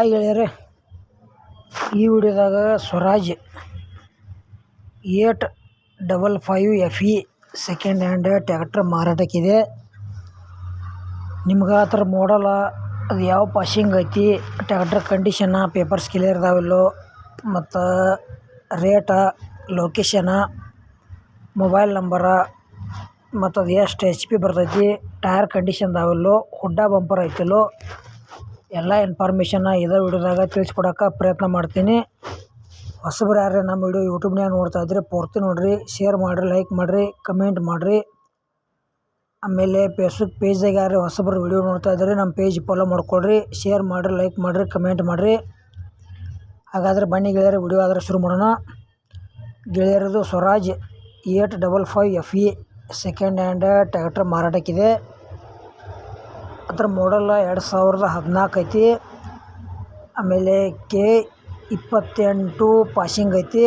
Hi ಗೆಳೆಯರೇ, ಈ ವಿಡಿಯೋದಾಗ Swaraj 855FE second hand tractor ಮಾರಾಟಕ್ಕಿದೆ. ನಿಮ್ಗೆ ಆ ಥರ ಮಾಡಲ್ಲ, ಅದು ಯಾವ ಪಾಸಿಂಗ್ ಐತಿ, ಟ್ರ್ಯಾಕ್ಟರ್ ಕಂಡೀಷನ, ಪೇಪರ್ಸ್ ಕ್ಲಿಯರ್ ಇದಾವಿಲ್ಲೋ, ಮತ್ತು ರೇಟ, ಲೊಕೇಶನ, ಮೊಬೈಲ್ ನಂಬರ, ಮತ್ತು ಅದು ಎಷ್ಟು HP ಬರ್ತೈತಿ, ಟೈರ್ ಕಂಡೀಷನ್ ಇದಾವಿಲ್ಲೋ, ಹುಡ್ಡ ಬಂಪರ್ ಐತಿಲ್ಲೋ, ಎಲ್ಲ ಇನ್ಫಾರ್ಮೇಷನ್ನ ಇದೇ ವಿಡಿಯೋದಾಗ ತಿಳಿಸ್ಕೊಡೋಕೆ ಪ್ರಯತ್ನ ಮಾಡ್ತೀನಿ. ಹೊಸಬ್ರು ಯಾರೇ ನಮ್ಮ ವಿಡಿಯೋ ಯೂಟ್ಯೂಬ್ನಾಗ ನೋಡ್ತಾ ಇದ್ದರೆ ಪೂರ್ತಿ ನೋಡಿರಿ, ಶೇರ್ ಮಾಡಿರಿ, ಲೈಕ್ ಮಾಡಿರಿ, ಕಮೆಂಟ್ ಮಾಡಿರಿ. ಆಮೇಲೆ ಫೇಸ್ಬುಕ್ ಪೇಜ್ದಾಗ ಯಾರು ಹೊಸಬ್ರು ವಿಡಿಯೋ ನೋಡ್ತಾ ಇದ್ದಾರೆ ನಮ್ಮ ಪೇಜ್ ಫಾಲೋ ಮಾಡ್ಕೊಳ್ರಿ, ಶೇರ್ ಮಾಡಿರಿ, ಲೈಕ್ ಮಾಡಿರಿ, ಕಮೆಂಟ್ ಮಾಡಿರಿ. ಹಾಗಾದರೆ ಬನ್ನಿ ಗೆಳೆಯರು, ವಿಡಿಯೋ ಆದರೆ ಶುರು ಮಾಡೋಣ. ಗೆಳೆಯರದು Swaraj 855FE second hand tractor ಮಾರಾಟಕ್ಕಿದೆ. ಅದರ ಮಾಡಲ್ 2014 ಐತಿ. ಆಮೇಲೆ K28 ಪಾಸಿಂಗ್ ಐತಿ.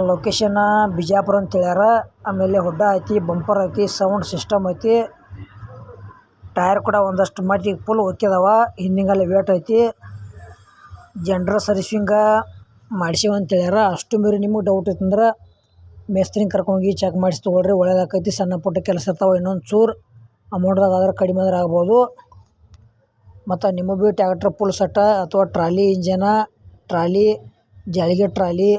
ಲೊಕೇಶನ್ನ ಬಿಜಾಪುರ ಅಂತ ಹೇಳ್ಯಾರ. ಆಮೇಲೆ ಹುಡ್ಡ ಐತಿ, ಬಂಪರ್ ಐತಿ, ಸೌಂಡ್ ಸಿಸ್ಟಮ್ ಐತಿ. ಟೈರ್ ಕೂಡ ಒಂದಷ್ಟು ಮಟ್ಟಿಗೆ ಫುಲ್ ಒಕ್ಕಿದಾವ, ಹಿಂದಿಂಗಲ್ಲಿ ವೇಟ್ ಐತಿ. ಜನರಲ್ ಸರ್ವಿಸಿಂಗ ಮಾಡಿಸಿವ ಅಂತ ಹೇಳ್ಯಾರ. ಅಷ್ಟು ಮೀರಿ ನಿಮಗೆ ಡೌಟ್ ಇತ್ತಂದ್ರೆ ಮೇಸ್ತ್ರಿನ ಕರ್ಕೊಂಡೋಗಿ ಚೆಕ್ ಮಾಡಿಸಿ ತೊಗೊಳ್ರಿ, ಒಳ್ಳೇದಾಕೈತಿ. ಸಣ್ಣ ಪುಟ್ಟ ಕೆಲಸ ಇರ್ತಾವೆ, ಇನ್ನೊಂದು ಚೂರು ಅಮೌಂಟ್ದಾಗ ಆದ್ರೆ ಕಡಿಮೆ ಆದ್ರೆ ಆಗ್ಬೋದು. ಮತ್ತು ನಿಮಗೆ ಭೀ ಟ್ರ್ಯಾಕ್ಟರ್ ಫುಲ್ ಸೆಟ್ಟ ಅಥವಾ ಟ್ರಾಲಿ ಇಂಜನ, ಟ್ರಾಲಿ ಜಾಳಿಗೆ ಟ್ರಾಲಿ,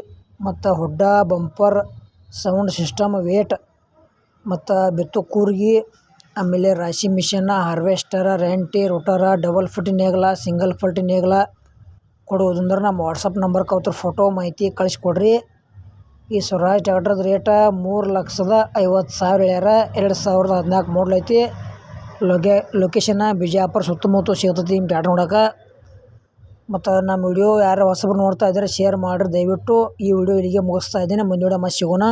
ಮತ್ತು ಹುಡ್ಡ, ಬಂಪರ್, ಸೌಂಡ್ ಸಿಸ್ಟಮ್, ವೇಟ್, ಮತ್ತು ಬಿತ್ತು ಕೂರ್ಗಿ, ಆಮೇಲೆ ರಾಶಿ ಮಿಷನ್ನ, ಹಾರ್ವೆಸ್ಟರ, ರೆಂಟಿ, ರೋಟರ, ಡಬಲ್ ಫುಟ್ ನೇಗಲ, ಸಿಂಗಲ್ ಫುಟ್ ನೇಗಲ ಕೊಡುವುದಂದ್ರೆ ನಮ್ಮ ವಾಟ್ಸಪ್ ನಂಬರ್ಗೆ ಅವ್ರ ಫೋಟೋ ಮಾಹಿತಿ ಕಳಿಸ್ಕೊಡ್ರಿ. ಈ ಸ್ವರಾಜ್ ಟ್ರ್ಯಾಕ್ಟರ್ದು ರೇಟ 3,50,000 ಹೇಳ್ಯಾರ. 2014 ಮಾಡಲ್ ಐತಿ. ಲೊಕೇಶನ್ನ ಬಿಜಾಪುರ ಸುತ್ತಮುತ್ತ ಸಿಗ್ತೈತಿ ನಿಮ್ಮ ಟ್ರ್ಯಾಕ್ಟರ್ ನೋಡೋಕೆ. ಮತ್ತು ನಮ್ಮ ವಿಡಿಯೋ ಯಾರು ಹೊಸಬ್ರು ನೋಡ್ತಾ ಇದ್ದಾರೆ ಶೇರ್ ಮಾಡಿರಿ ದಯವಿಟ್ಟು. ಈ ವಿಡಿಯೋ ಇಲ್ಲಿಗೆ ಮುಗಿಸ್ತಾ ಇದ್ದೀನಿ. ಮುಂದಿನ ವಿಡಿಯೋ ಮತ್ತೆ ಸಿಗೋಣ.